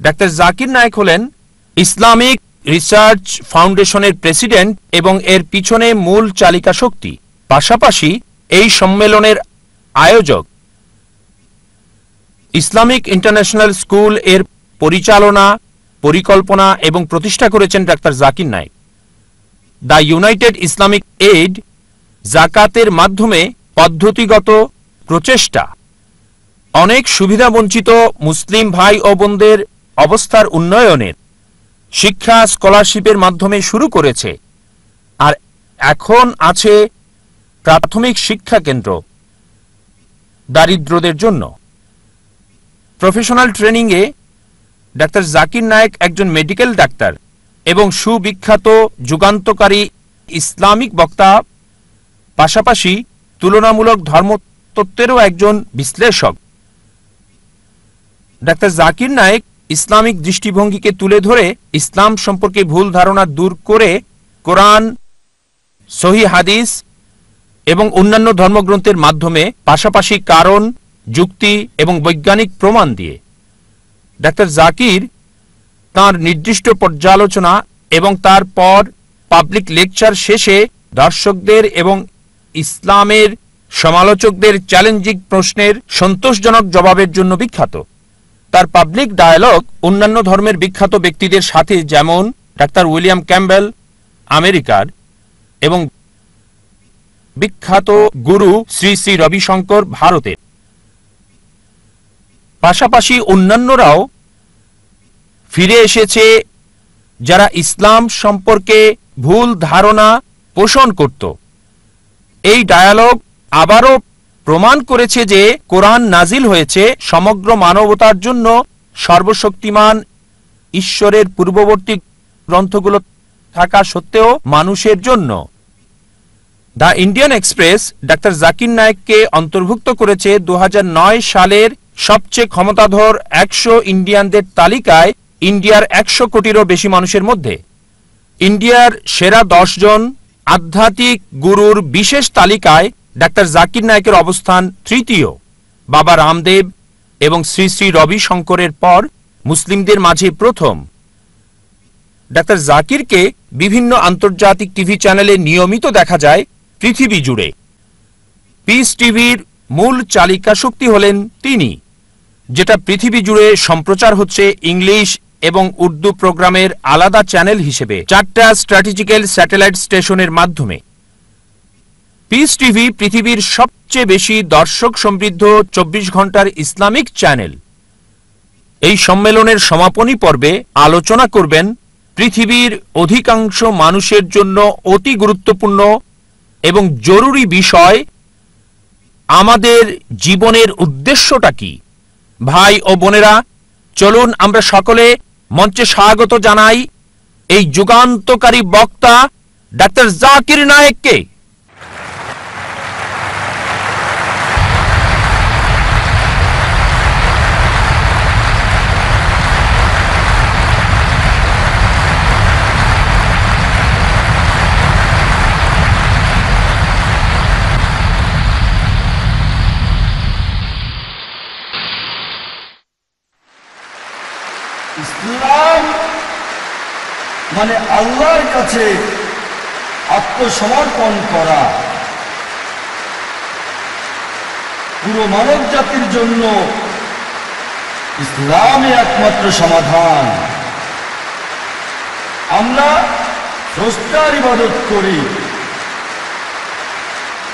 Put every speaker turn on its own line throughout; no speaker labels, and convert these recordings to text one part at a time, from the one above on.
Doctor Zakir Naik হলেন Islamic research ফাউন্ডেশনের president এবং এর পিছনে মূল চালিকা শক্তি। পাশাপাশি এই সম্মেলনের আয়োজক ইসলামিক ইন্টারন্যাশনাল স্কুল এর পরিচালনা, পরিকল্পনা এবং প্রতিষ্ঠা করেছেন ডাক্তার Zakir Naik. The United Islamic Aid জাকাতের মাধ্যমে পদ্ধতিগত প্রচেষ্টা অনেক সুবিধাবঞ্চিত মুসলিম ভাই ও বোনদের অবস্থার উন্নয়নের শিক্ষা স্কলারশিপের মাধ্যমে শুরু করেছে। আর এখন আছে প্রাথমিক শিক্ষা কেন্দ্র দারিদ্রদের জন্য। প্রফেশনাল ট্রেনিংয়ে ডাক্তার জাকির নায়েক একজন মেডিকেল ডাক্তার এবং সুবিখ্যাত যুগান্তকারী ইসলামিক বক্তা, পাশাপাশি তুলনামূলক ধর্মতত্ত্বেরও একজন বিশ্লেষক। ডাক্তার জাকির নায়েক ইসলামিক দৃষ্টিভঙ্গিকে তুলে ধরে ইসলাম সম্পর্কে ভুল ধারণা দূর করে কোরআন, সহিহ হাদিস এবং অন্যান্য ধর্মগ্রন্থের মাধ্যমে, পাশাপাশি কারণ, যুক্তি এবং বৈজ্ঞানিক প্রমাণ দিয়ে ডাক্তার জাকির তাঁর নির্দিষ্ট পর্যালোচনা এবং তারপর পাবলিক লেকচার শেষে দর্শকদের এবং ইসলামের সমালোচকদের চ্যালেঞ্জিং প্রশ্নের সন্তোষজনক জবাবের জন্য বিখ্যাত। তার পাবলিক ডায়ালগ অন্যান্য ধর্মের বিখ্যাত ব্যক্তিদের সাথে, যেমন ডাক্তার উইলিয়াম ক্যাম্বেল আমেরিকার এবং বিখ্যাত গুরু শ্রী শ্রী রবিশঙ্কর ভারতের, পাশাপাশি অন্যান্যরাও ফিরে এসেছে যারা ইসলাম সম্পর্কে ভুল ধারণা পোষণ করত। এই ডায়ালগ আবারও প্রমাণ করেছে যে কোরআন নাজিল হয়েছে সমগ্র মানবতার জন্য সর্বশক্তিমান ঈশ্বরের পূর্ববর্তী গ্রন্থগুলো থাকা সত্ত্বেও মানুষের জন্য। The Indian Express doctor Zakir নায়েককে অন্তর্ভুক্ত করেছে 2009 সালের সবচেয়ে ক্ষমতাধর 100 ইন্ডিয়ানদের তালিকায় ইন্ডিয়ার 100 কোটিরও বেশি মানুষের মধ্যে। ইন্ডিয়ার সেরা 10 জন আধ্যাত্মিক গুরুর বিশেষ তালিকায় ডাক্তার জাকির নায়েকের অবস্থান তৃতীয়। বাবা রামদেব এবং শ্রী শ্রী রবিশঙ্করের পর মুসলিমদের মাঝে প্রথম। ডাক্তার জাকিরকে বিভিন্ন আন্তর্জাতিক টিভি চ্যানেলে নিয়মিত দেখা যায় পৃথিবী জুড়ে। পিস টিভির মূল চালিকা শক্তি হলেন তিনি, যেটা পৃথিবী জুড়ে সম্প্রচার হচ্ছে ইংলিশ এবং উর্দু প্রোগ্রামের আলাদা চ্যানেল হিসেবে 4টা স্ট্র্যাটেজিক্যাল স্যাটেলাইট স্টেশনের মাধ্যমে। পিস টিভি পৃথিবীর সবচেয়ে বেশি দর্শক সমৃদ্ধ 24 ঘন্টার ইসলামিক চ্যানেল। এই সম্মেলনের সমাপনী পর্বে আলোচনা করবেন পৃথিবীর অধিকাংশ মানুষের জন্য অতি গুরুত্বপূর্ণ এবং জরুরি বিষয়, আমাদের জীবনের উদ্দেশ্যটা কি। ভাই ও বোনেরা, চলুন আমরা সকলে মঞ্চে স্বাগত জানাই এই যুগান্তকারী বক্তা ডাক্তার জাকির নায়েককে।
ইসলাম মানে আল্লাহর কাছে আত্মসমর্পণ করা, পুরো মানব জাতির জন্য ইসলামই একমাত্র সমাধান। আমরা স্রষ্টার ইবাদত করি,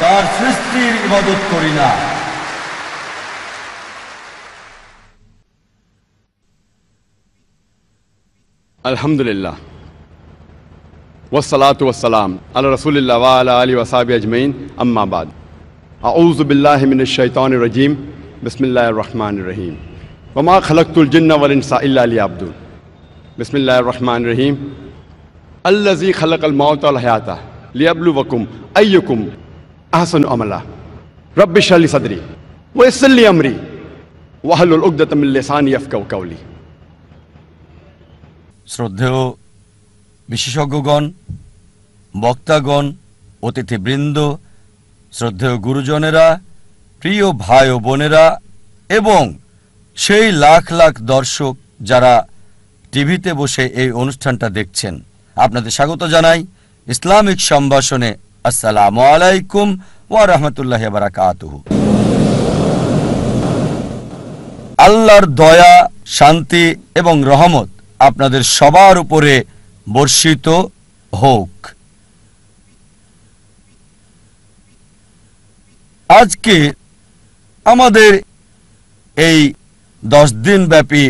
তার সৃষ্টির ইবাদত করি না।
अल्हम्दुलिल्लाह वस्सलातु वस्सलाम अला रसूलिल्लाह व अला आलिहि व अस्हाबिहि अजमईन अम्मा बाद अऊज़ु बिल्लाहि मिनश शैतानिर रजीम बिस्मिल्लाहिर रहमानिर रहीम वमा खलक़तुल जिन्ना वल इंसा इल्ला लियअब्दुन बिस्मिल्लाहिर रहमानिर रहीम अल्लज़ी खलक़ल मौता वल हयाता लियब्लुवकुम अय्युकुम अहसनु अमला रब्बि इश्रह लि सदरी व यस्सिर लि अमरी वहलुल उक़दतम मिन लिसानी यफ़क़हू क़ौली।
শ্রদ্ধেয় বিশেষজ্ঞগণ, বক্তাগণ, অতিথিবৃন্দ, শ্রদ্ধেয় গুরুজনেরা, প্রিয় ভাই ও বোনেরা এবং সেই লাখ লাখ দর্শক যারা টিভিতে বসে এই অনুষ্ঠানটা দেখছেন, আপনাদের স্বাগত জানাই ইসলামিক সম্ভাষণে। আসসালামু আলাইকুম ওয়া রাহমাতুল্লাহি ওয়া বারাকাতুহু। আল্লাহর দয়া, শান্তি এবং রহমত আপনাদের সবার উপরে বর্ষিত হোক। আজকে আমাদের এই 10 দিন ব্যাপী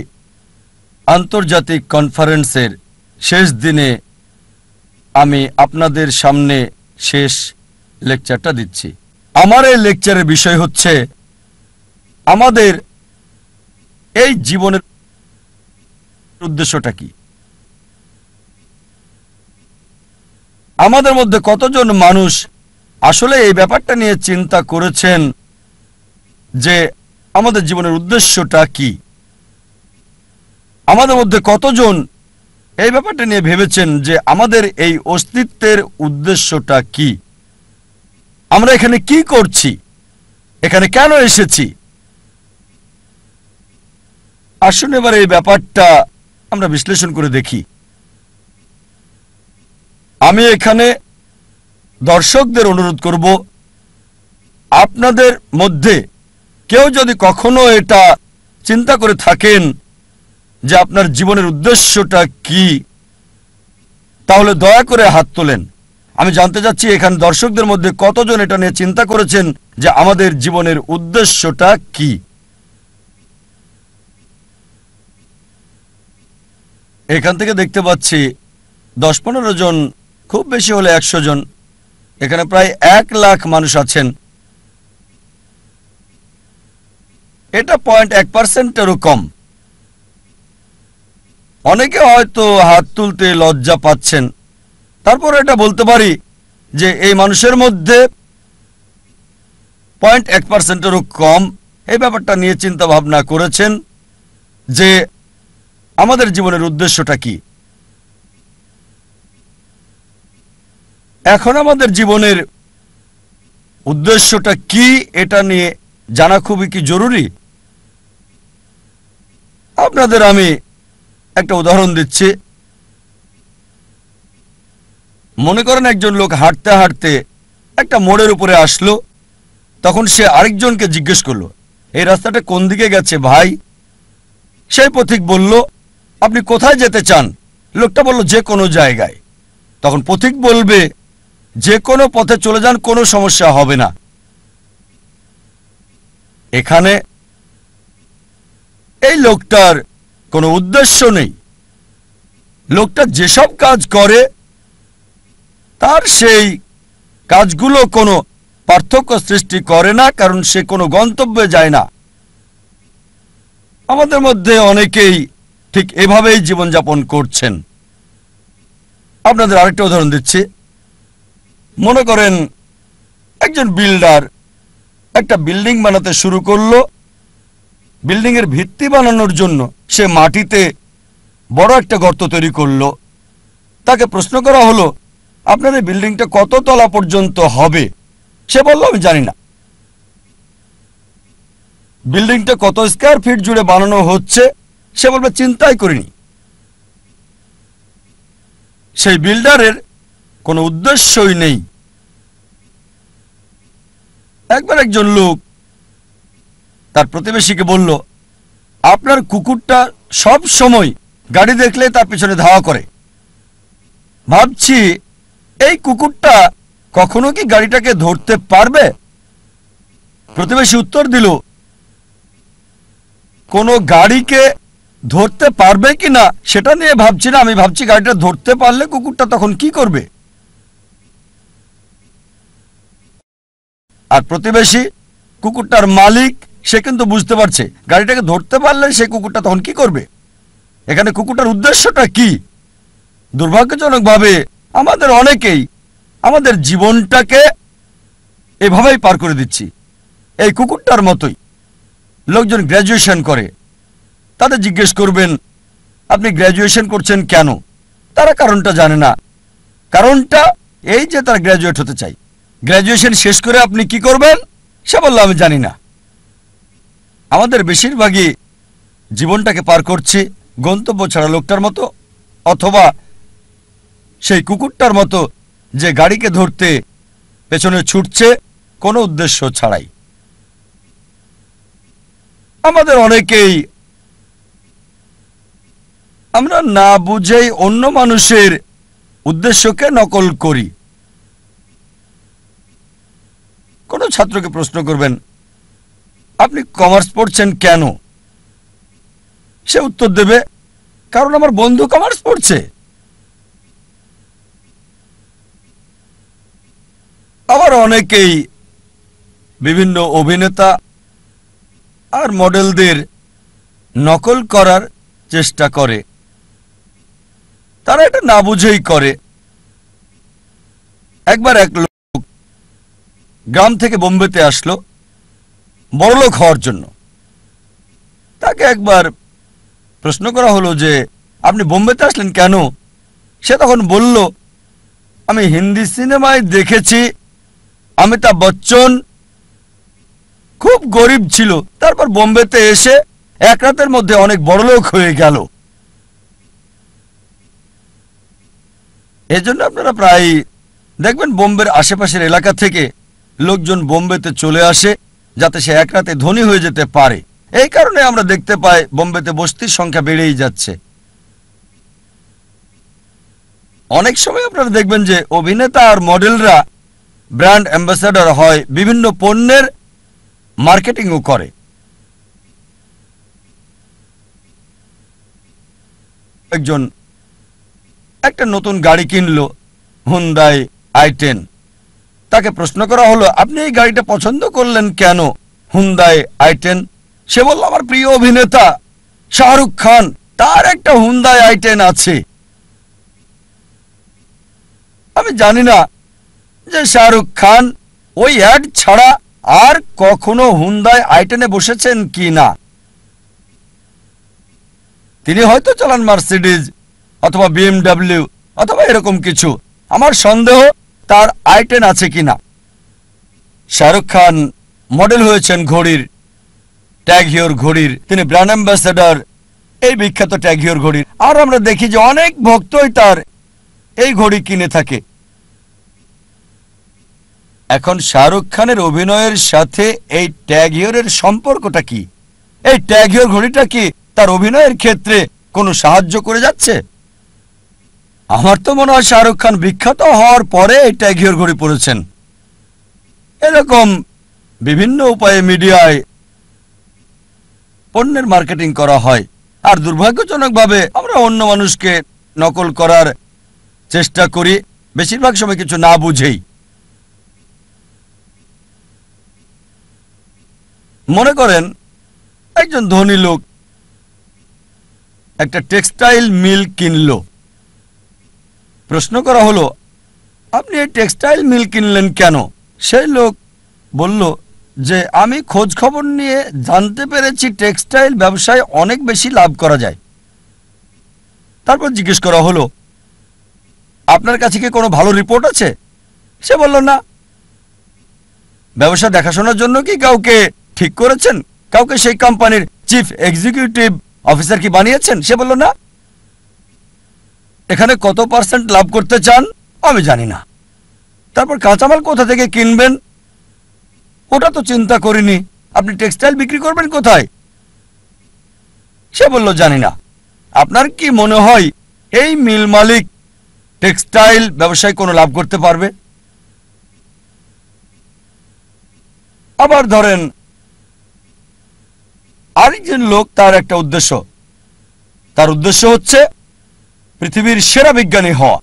আন্তর্জাতিক কনফারেন্সের শেষ দিনে আমি আপনাদের সামনে শেষ লেকচারটা দিচ্ছি। আমার এই লেকচারের বিষয় হচ্ছে আমাদের এই জীবনের উদ্দেশ্যটা কি। আমাদের মধ্যে কতজন মানুষ আসলে এই ব্যাপারটা নিয়ে চিন্তা করেছেন যে আমাদের জীবনের উদ্দেশ্যটা কি? আমাদের মধ্যে কতজন এই ব্যাপারটা নিয়ে ভেবেছেন যে আমাদের এই অস্তিত্বের উদ্দেশ্যটা কি? আমরা এখানে কি করছি? এখানে কেন এসেছি? আসুন এবার এই ব্যাপারটা আমরা বিশ্লেষণ করে দেখি। আমি এখানে দর্শকদের অনুরোধ করব, আপনাদের মধ্যে কেউ যদি কখনো এটা চিন্তা করে থাকেন যে আপনার জীবনের উদ্দেশ্যটা কি, তাহলে দয়া করে হাত তোলেন। আমি জানতে চাচ্ছি এখানে দর্শকদের মধ্যে কতজন এটা নিয়ে চিন্তা করেছেন যে আমাদের জীবনের উদ্দেশ্যটা কি। এখান থেকে দেখতে পাচ্ছি 10-15 জন, খুব বেশি হলে 100 জন। এখানে প্রায় 1 লাখ মানুষ আছেন। এটা 0.1%-এরও কম। অনেকে হয়তো হাত তুলতে লজ্জা পাচ্ছেন, তারপর এটা বলতে পারি যে এই মানুষের মধ্যে 0.1%-এরও কম এই ব্যাপারটা নিয়ে চিন্তা ভাবনা করেছেন যে আমাদের জীবনের উদ্দেশ্যটা কি। এখন আমাদের জীবনের উদ্দেশ্যটা কি এটা নিয়ে জানা খুবই কি জরুরি। আপনাদের আমি একটা উদাহরণ দিচ্ছি। মনে করেন একজন লোক হাঁটতে হাঁটতে একটা মোড়ের উপরে আসলো, তখন সে আরেকজনকে জিজ্ঞেস করলো, এই রাস্তাটা কোন দিকে গেছে ভাই? সেই পথিক বলল, আপনি কোথায় যেতে চান? লোকটা বলল, যে কোনো জায়গায়। তখন পথিক বলবে, যে কোনো পথে চলে যান, কোনো সমস্যা হবে না। এখানে এই লোকটার কোনো উদ্দেশ্য নেই। লোকটা যেসব কাজ করে তার সেই কাজগুলো কোনো পার্থক্য সৃষ্টি করে না, কারণ সে কোনো গন্তব্যে যায় না। আমাদের মধ্যে অনেকেই ঠিক এভাবেই জীবনযাপন করছেন। আপনাদের আরেকটা উদাহরণ দিচ্ছি। মনে করেন একজন বিল্ডার একটা বিল্ডিং বানাতে শুরু করলো। বিল্ডিংয়ের ভিত্তি বানানোর জন্য সে মাটিতে বড় একটা গর্ত তৈরি করলো। তাকে প্রশ্ন করা হলো, আপনার এই বিল্ডিংটা কত তলা পর্যন্ত হবে? সে বলল, আমি জানি না। বিল্ডিংটা কত স্কয়ার ফিট জুড়ে বানানো হচ্ছে? সে বলবে, চিন্তাই করিনি। সেই বিল্ডারের কোনো উদ্দেশ্যই নেই। একবার একজন লোক তার প্রতিবেশীকে বলল, আপনার কুকুরটা সব সময় গাড়ি দেখলে তার পিছনে ধাওয়া করে। ভাবছি এই কুকুরটা কখনো কি গাড়িটাকে ধরতে পারবে? প্রতিবেশী উত্তর দিল, কোনো গাড়িকে ধরতে পারবে কিনা সেটা নিয়ে ভাবছি না, আমি ভাবছি গাড়িটা ধরতে পারলে কুকুরটা তখন কি করবে। আর প্রতিবেশী কুকুরটার মালিক, সে কিন্তু বুঝতে পারছে গাড়িটাকে ধরতে পারলে সেই কুকুরটা তখন কি করবে। এখানে কুকুরটার উদ্দেশ্যটা কি? দুর্ভাগ্যজনকভাবে আমাদের অনেকেই আমাদের জীবনটাকে এভাবেই পার করে দিচ্ছি, এই কুকুরটার মতোই। লোকজন গ্র্যাজুয়েশন করে, তাদের জিজ্ঞেস করবেন, আপনি গ্র্যাজুয়েশন করছেন কেন? তারা কারণটা জানে না। কারণটা এই যে তারা গ্র্যাজুয়েট হতে চায়। গ্র্যাজুয়েশন শেষ করে আপনি কি করবেন? সে বলল, আমি জানি না। আমাদের বেশিরভাগই জীবনটাকে পার করছি গন্তব্য ছাড়া লোকটার মতো, অথবা সেই কুকুরটার মতো যে গাড়িকে ধরতে পেছনে ছুটছে কোনো উদ্দেশ্য ছাড়াই। আমাদের অনেকেই আমরা না বুঝেই অন্য মানুষের উদ্দেশ্যকে নকল করি। কোনো ছাত্রকে প্রশ্ন করবেন, আপনি কমার্স পড়ছেন কেন? সে উত্তর দেবে, কারণ আমার বন্ধু কমার্স পড়ছে। আবার অনেকেই বিভিন্ন অভিনেতা আর মডেলদের নকল করার চেষ্টা করে। তারা এটা না বুঝেই করে। একবার এক লোক গ্রাম থেকে বোম্বেতে আসলো বড়লোক হওয়ার জন্য। তাকে একবার প্রশ্ন করা হলো যে আপনি বোম্বেতে আসলেন কেন? সে তখন বলল, আমি হিন্দি সিনেমায় দেখেছি অমিতাভ বচ্চন খুব গরিব ছিল, তারপর বোম্বেতে এসে এক রাতের মধ্যে অনেক বড়লোক হয়ে গেল। এজন্য আপনারা প্রায় দেখবেন বোম্বের আশেপাশের এলাকা থেকে লোকজন বোম্বেতে চলে আসে যাতে সে এক রাতে ধনী হয়ে যেতে পারে। এই কারণে আমরা দেখতে পাই বোম্বেতে বস্তির সংখ্যা বেড়েই যাচ্ছে। অনেক সময় আপনারা দেখবেন যে অভিনেতা আর মডেলরা ব্র্যান্ড অ্যাম্বাসাডর হয়, বিভিন্ন পণ্যের মার্কেটিংও করে। একজন একটা নতুন গাড়ি কিনলো, হুন্ডাই i10। তাকে প্রশ্ন করা হলো, আপনি এই গাড়িটা পছন্দ করলেন কেন? Hyundai i10। সে বলল, আমার প্রিয় অভিনেতা শাহরুখ খান, তার একটা হুন্ডাই i10 আছে। আমি জানি না যে শাহরুখ খান ওই অ্যাড ছাড়া আর কখনো হুন্ডাই i10-এ বসেছেন কি না। তিনি হয়তো চালান মার্সিডিজ অথবা BMW অথবা এরকম কিছু। আমার সন্দেহ তার i10 আছে কিনা। শাহরুখ খান মডেল হয়েছেন ঘড়ির, ট্যাগ হিওর ঘড়ির। তিনি ব্র্যান্ড অ্যাম্বাসেডর এই বিখ্যাত ট্যাগ হিওর ঘড়ির। আর আমরা দেখি যে অনেক ভক্তই তার এই ঘড়ি কিনে থাকে। এখন শাহরুখ খানের অভিনয়ের সাথে এই ট্যাগ হিওরের সম্পর্কটা কি? এই ট্যাগ হিওর ঘড়িটা কি তার অভিনয়ের ক্ষেত্রে কোনো সাহায্য করে যাচ্ছে? আমার তো মনে হয় শাহরুখ খান বিখ্যাত হওয়ার পরে এই ট্যাগ হিওর ঘড়ি পরেছেন। এরকম বিভিন্ন উপায়ে মিডিয়ায় পণ্যের মার্কেটিং করা হয়। আর দুর্ভাগ্যজনকভাবে আমরা অন্য মানুষকে নকল করার চেষ্টা করি, বেশিরভাগ সময় কিছু না বুঝেই। মনে করেন একজন ধনী লোক একটা টেক্সটাইল মিল কিনলো। প্রশ্ন করা হলো, আপনি এই টেক্সটাইল মিল কিনলেন কেন? সেই লোক বলল যে আমি খোঁজ খবর নিয়ে জানতে পেরেছি টেক্সটাইল ব্যবসায় অনেক বেশি লাভ করা যায়। তারপর জিজ্ঞেস করা হলো, আপনার কাছে কি কোনো ভালো রিপোর্ট আছে? সে বলল না। ব্যবসা দেখাশোনার জন্য কি কাউকে ঠিক করেছেন? কাউকে সেই কোম্পানির চিফ এক্সিকিউটিভ অফিসার কি বানিয়েছেন? সে বলল না। এখানে কত পার্সেন্ট লাভ করতে চান আমি জানি না। তারপর কাঁচামাল কোথা থেকে কিনবেন ওটা তো চিন্তা করিনি। আপনি টেক্সটাইল বিক্রি করবেন কোথায়? সে বলল জানি না। আপনার কি মনে হয় এই মিল মালিক টেক্সটাইল ব্যবসায় কোনো লাভ করতে পারবে? আবার ধরেন আরেকজন লোক, তার একটা উদ্দেশ্য। তার উদ্দেশ্য হচ্ছে পৃথিবীর সেরা বিজ্ঞানী হওয়া।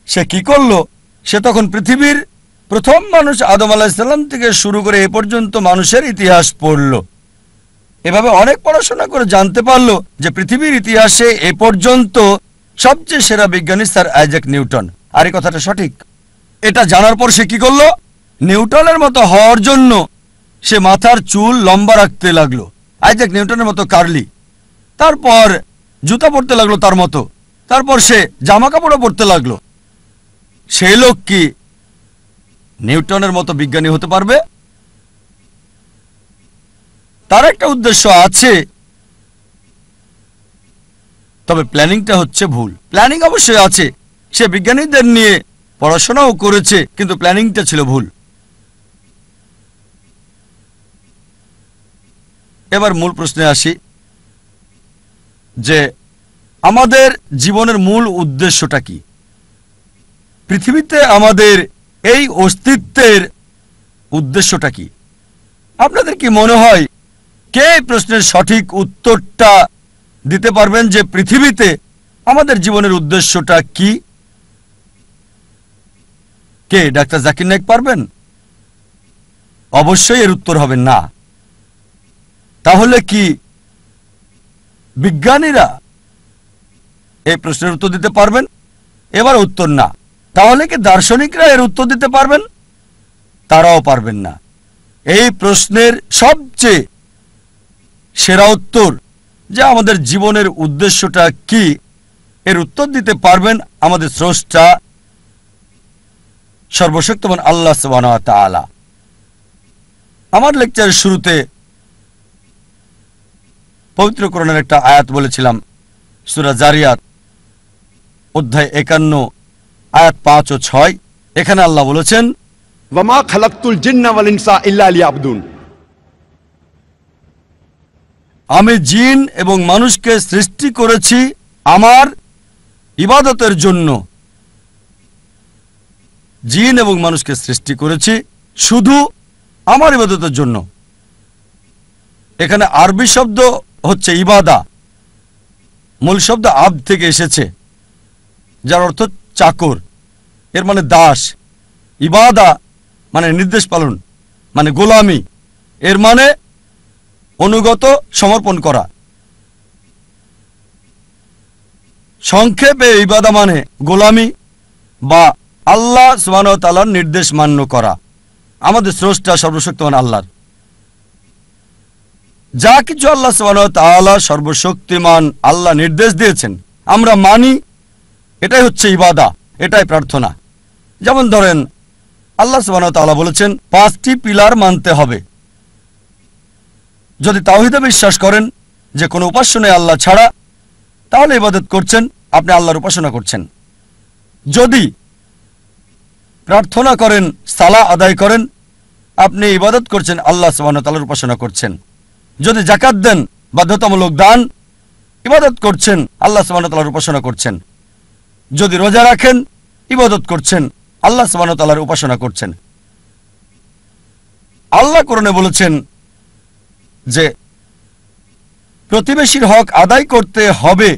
সে কি করলো? সে তখন পৃথিবীর প্রথম মানুষ আদম আলাইহিস সালাম থেকে শুরু করে এ পর্যন্ত মানুষের ইতিহাস পড়ল। এভাবে অনেক পড়াশোনা করে জানতে পারলো যে পৃথিবীর ইতিহাসে এ পর্যন্ত সবচেয়ে সেরা বিজ্ঞানী স্যার আইজ্যাক নিউটন। আর এই কথাটা সঠিক। এটা জানার পর সে কি করলো? নিউটনের মতো হওয়ার জন্য সে মাথার চুল লম্বা রাখতে লাগলো, আইজ্যাক নিউটনের মতো কার্লি। তারপর জুতা পরতে লাগলো তার মতো। তারপর সে জামা কাপড়ও পরতে লাগলো। সেই লোক কি নিউটনের মতো বিজ্ঞানী হতে পারবে? তার একটা উদ্দেশ্য আছে তবে প্ল্যানিংটা হচ্ছে ভুল। প্ল্যানিং অবশ্যই আছে, সে বিজ্ঞানীদের নিয়ে পড়াশোনাও করেছে, কিন্তু প্ল্যানিংটা ছিল ভুল। এবার মূল প্রশ্নে আসি যে আমাদের জীবনের মূল উদ্দেশ্যটা কি? পৃথিবীতে আমাদের এই অস্তিত্বের উদ্দেশ্যটা কি? আপনাদের কি মনে হয় কে এই প্রশ্নের সঠিক উত্তরটা দিতে পারবেন যে পৃথিবীতে আমাদের জীবনের উদ্দেশ্যটা কি? কে? ডাক্তার জাকির নায়েক পারবেন? অবশ্যই এর উত্তর হবে না। তাহলে কি বিজ্ঞানীরা এই প্রশ্নের উত্তর দিতে পারবেন? এবার উত্তর না। তাহলে কি দার্শনিকরা এর উত্তর দিতে পারবেন? তারাও পারবেন না। এই প্রশ্নের সবচেয়ে সেরা উত্তর যে আমাদের জীবনের উদ্দেশ্যটা কি, এর উত্তর দিতে পারবেন আমাদের স্রষ্টা সর্বশক্তিমান আল্লাহ সুবহানাহু ওয়া তাআলা। আমার লেকচারের শুরুতে পবিত্র কোরআনের একটা আয়াত বলেছিলাম, সূরা জারিয়াত অধ্যায় 51 আয়াত 5 ও 6। এখানে আল্লাহ বলেছেন,
ওয়ামা খালাকতুল জিন্না ওয়াল ইনসা ইল্লা লিয়াবুদুন,
আমি জিন এবং মানুষকে সৃষ্টি করেছি আমার ইবাদতের জন্য। জিন এবং মানুষকে সৃষ্টি করেছি শুধু আমার ইবাদতের জন্য। এখানে আরবি শব্দ হচ্ছে ইবাদা, মূল শব্দ আব থেকে এসেছে, যার অর্থ চাকর, এর মানে দাস। ইবাদা মানে নির্দেশ পালন, মানে গোলামি, এর মানে অনুগত, সমর্পণ করা। সংক্ষেপে ইবাদা মানে গোলামি বা আল্লাহ সুবহানাহু ওয়া তাআলার নির্দেশ মান্য করা। আমাদের স্রষ্টা সর্বশক্তিমান আল্লাহর যা কিছু আল্লাহ সুবহানাহু ওয়া তাআলা সর্বশক্তিমান আল্লাহ নির্দেশ দিয়েছেন আমরা মানি, এটাই হচ্ছে ইবাদা, এটাই প্রার্থনা। যেমন ধরেন আল্লাহ সুবহানাহু ওয়া তাআলা বলেছেন 5টি পিলার মানতে হবে। যদি তাওহীদে বিশ্বাস করেন যে কোনো উপাস্য নেই আল্লাহ ছাড়া, তাহলে ইবাদত করছেন, আপনি আল্লাহর উপাসনা করছেন। যদি প্রার্থনা করেন, সালাহ আদায় করেন, আপনি ইবাদত করছেন, আল্লাহ সুবহানাহু ওয়া তাআলার উপাসনা করছেন। যদি যাকাত দেন, বাধ্যতামূলক দান, ইবাদত করছেন, আল্লাহ সুবহানাহু ওয়া তাআলার উপাসনা করছেন। যদি রোজা রাখেন, ইবাদত করছেন, আল্লাহ সুবহানাহু ওয়া তাআলার উপাসনা করছেন। আল্লাহ কোরআনে বলেছেন যে প্রতিবেশীর হক আদায় করতে হবে,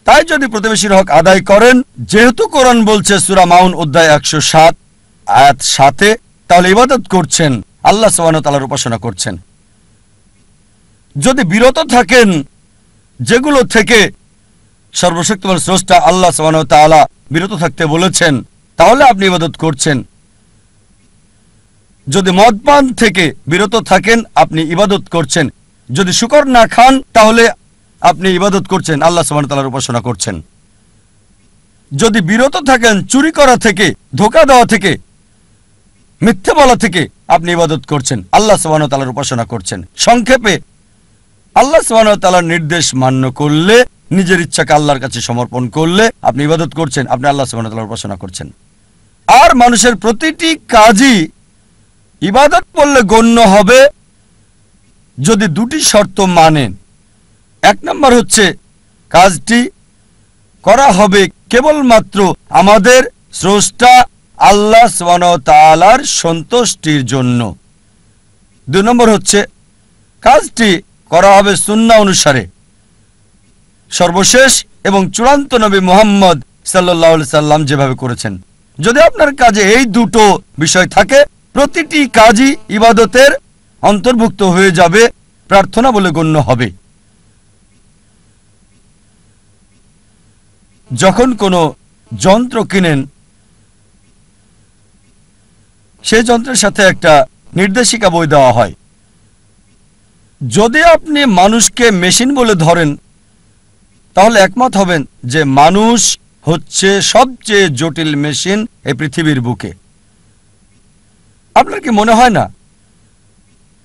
তাই যদি প্রতিবেশীর হক আদায় করেন, যেহেতু কোরআন বলছে সূরা মাউন অধ্যায় 107 আয়াত 7, তাহলে ইবাদত করছেন, আল্লাহ সুবহানাহু ওয়া তাআলার উপাসনা করছেন। যদি বিরত থাকেন যেগুলো থেকে সর্বশক্তিমান স্রষ্টা আল্লাহ সুবহানাহু ওয়া তাআলা বিরত থাকতে বলেছেন, তাহলে আপনি ইবাদত করছেন। যদি মদপান থেকে বিরত থাকেন, আপনি ইবাদত করছেন। যদি শুকর না খান, তাহলে আপনি ইবাদত করছেন, আল্লাহ সুবহানাহু ওয়া তাআলার উপাসনা করছেন। যদি বিরত থাকেন চুরি করা থেকে, ধোঁকা দেওয়া থেকে, মিথ্যে বলা থেকে, আপনি ইবাদত করছেন, আল্লাহ সুবহানাহু ওয়া তাআলার উপাসনা করছেন। সংক্ষেপে আল্লাহ সুবহানাহু ওয়া তাআলার নির্দেশ মান্য করলে, নিজের ইচ্ছাকে আল্লাহর কাছে সমর্পণ করলে আপনি ইবাদত করছেন, আপনি আল্লাহ সুবহানাহু ওয়া তাআলার উপাসনা করছেন। আর মানুষের প্রতিটি কাজই ইবাদত বললে গণ্য হবে যদি দুটি শর্ত মানেন। এক নম্বর হচ্ছে কাজটি করা হবে কেবলমাত্র আমাদের স্রষ্টা আল্লাহ সুবহানাহু ওয়া তাআলার সন্তুষ্টির জন্য। 2 নম্বর হচ্ছে কাজটি করা হবে সুন্নাহ অনুসারে, সর্বশেষ এবং চূড়ান্ত নবী মুহাম্মদ সাল্লাল্লাহু আলাইহি সাল্লাম যেভাবে করেছেন। যদি আপনার কাজে এই দুটো বিষয় থাকে, প্রতিটি কাজই ইবাদতের অন্তর্ভুক্ত হয়ে যাবে, প্রার্থনা বলে গণ্য হবে। যখন কোনো যন্ত্র কিনেন, সেই যন্ত্রের সাথে একটা নির্দেশিকা বই দেওয়া হয়। যদি আপনি মানুষকে মেশিন বলে ধরেন, তাহলে একমত হবেন যে মানুষ হচ্ছে সবচেয়ে জটিল মেশিন এই পৃথিবীর বুকে। আপনার কি মনে হয় না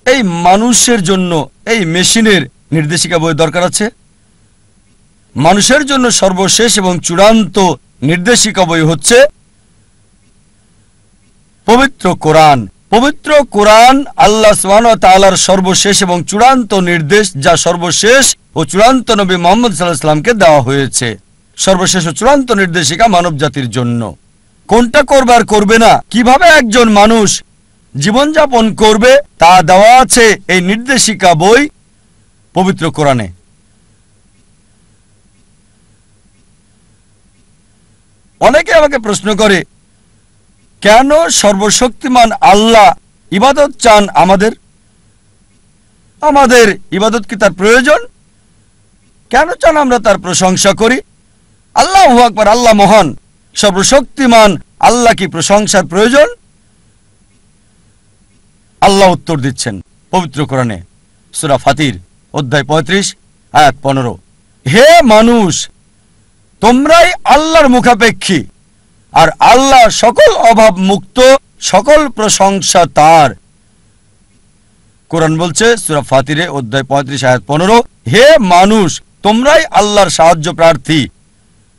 এই মানুষের জন্য এই মেশিনের নির্দেশিকা বই দরকার আছে? মানুষের জন্য সর্বশেষ এবং চূড়ান্ত নির্দেশিকা বই হচ্ছে পবিত্র কোরআন। পবিত্র কোরআন আল্লাহ সুবহানাহু ওয়া তাআলার সর্বশেষ এবং চূড়ান্ত নির্দেশ, যা সর্বশেষ ও চূড়ান্ত নবী মুহাম্মদ সাল্লাল্লাহু আলাইহি ওয়াসাল্লামকে দেওয়া হয়েছে। সর্বশেষ ও চূড়ান্ত নির্দেশিকা মানব জাতির জন্য। কোনটা করবে আর করবে না, কিভাবে একজন মানুষ জীবনযাপন করবে, তা দেওয়া আছে এই নির্দেশিকা বই পবিত্র কোরআনে। অনেকে আমাকে প্রশ্ন করে, কেন সর্বশক্তিমান আল্লাহ ইবাদত চান আমাদের? আমাদের ইবাদত কি তার প্রয়োজন? কেন চান আমরা তার প্রশংসা করি? আল্লাহু আকবার, আল্লাহ মহান, সর্বশক্তিমান, আল্লাহ কি প্রশংসার প্রয়োজন? আল্লাহ উত্তর দিচ্ছেন পবিত্র কোরআনে, সূরা ফাতির অধ্যায় 35 আয়াত 15, হে মানুষ, তোমরাই আল্লাহর মুখাপেক্ষী, আর আল্লাহ সকল অভাব মুক্ত, সকল প্রশংসা তার। কোরআন বলছে সূরা ফাতিরে অধ্যায় 35 আয়াত 15, হে মানুষ, তোমরাই আল্লাহর সাহায্য প্রার্থী,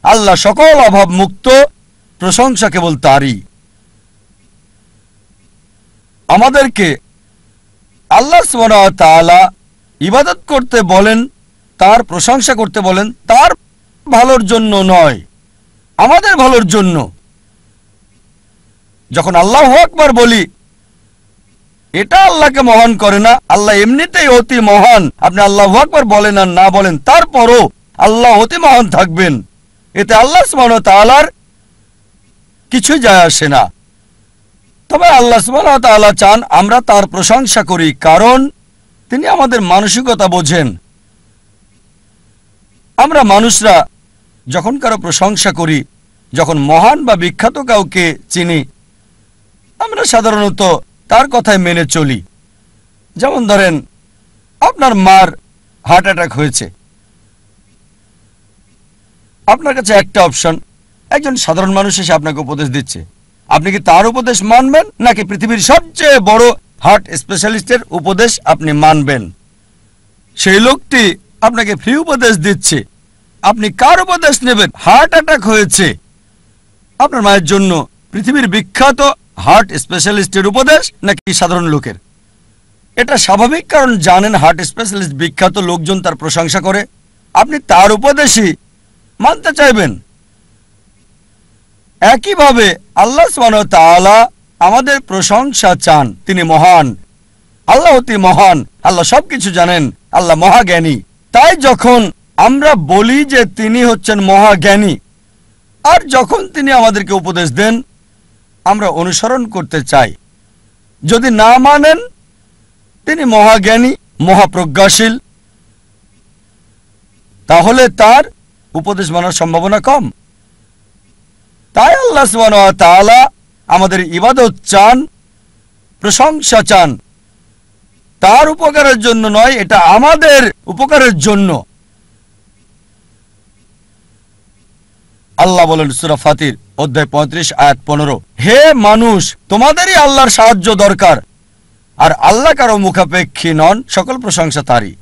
আল্লাহ সকল অভাব মুক্ত, প্রশংসা কেবল তারই। আমাদেরকে আল্লাহ সুবহানাহু ওয়া তাআলা ইবাদত করতে বলেন, তার প্রশংসা করতে বলেন, তার ভালোর জন্য নয়, আমাদের ভালোর জন্য। যখন আল্লাহু আকবার বলি, এটা আল্লাহকে মহান করে না, আল্লাহ এমনিতেই অতি মহান। আপনি আল্লাহু আকবার বলেন আর না বলেন, তারপরও আল্লাহ অতি মহান থাকবেন, এতে আল্লাহ সুবহানাহু ওয়া তাআলার কিছু যায় আসে না। তবে আল্লাহ সুবহানাহু ওয়া তাআলা চান আমরা তার প্রশংসা করি, কারণ তিনি আমাদের মানসিকতা বোঝেন। আমরা মানুষরা যখন কারো প্রশংসা করি, যখন মহান বা বিখ্যাত কাউকে চিনি, আমরা সাধারণত তার কথায় মেনে চলি। যেমন ধরেন, আপনার মার হার্ট অ্যাটাক হয়েছে, আপনার কাছে একটা অপশন, একজন সাধারণ মানুষ এসে আপনাকে উপদেশ দিচ্ছে, আপনি কি তার উপদেশ মানবেন, নাকি পৃথিবীর সবচেয়ে বড় হার্ট স্পেশালিস্টের উপদেশ আপনি মানবেন? সেই লোকটি আপনাকে ফ্রি উপদেশ দিচ্ছে, আপনি কার উপদেশ নেবেন? হার্ট অ্যাটাক হয়েছে আপনার মায়ের জন্য, পৃথিবীর বিখ্যাত হার্ট স্পেশালিস্টের উপদেশ নাকি সাধারণ লোকের? এটা স্বাভাবিক, কারণ জানেন হার্ট স্পেশালিস্ট বিখ্যাত, লোকজন তার প্রশংসা করে, আপনি তার উপদেশই মানতে চাইবেন। একইভাবে আল্লাহ সুবহানাহু ওয়া তাআলা আমাদের প্রশংসা চান, তিনি মহান, আল্লাহ অতি মহান, আল্লাহ সবকিছু জানেন, আল্লাহ মহাজ্ঞানী। তাই যখন আমরা বলি যে তিনি হচ্ছেন মহাজ্ঞানী, আর যখন তিনি আমাদেরকে উপদেশ দেন, আমরা অনুসরণ করতে চাই। যদি না মানেন তিনি মহাজ্ঞানী, মহাপ্রজ্ঞাশীল, তাহলে তার উপদেশ মানার সম্ভাবনা কম। তাই আল্লাহ সুবহানাহু ওয়া তাআলা আমাদের ইবাদত চান, প্রশংসা চান, তার উপকারের জন্য নয়, এটা আমাদের উপকারের জন্য। আল্লাহ বলেন সূরা ফাতির অধ্যায় 35 আয়াত 15, হে মানুষ, তোমাদেরই আল্লাহর সাহায্য দরকার, আর আল্লাহ কারো মুখাপেক্ষী নন, সকল প্রশংসা তারই।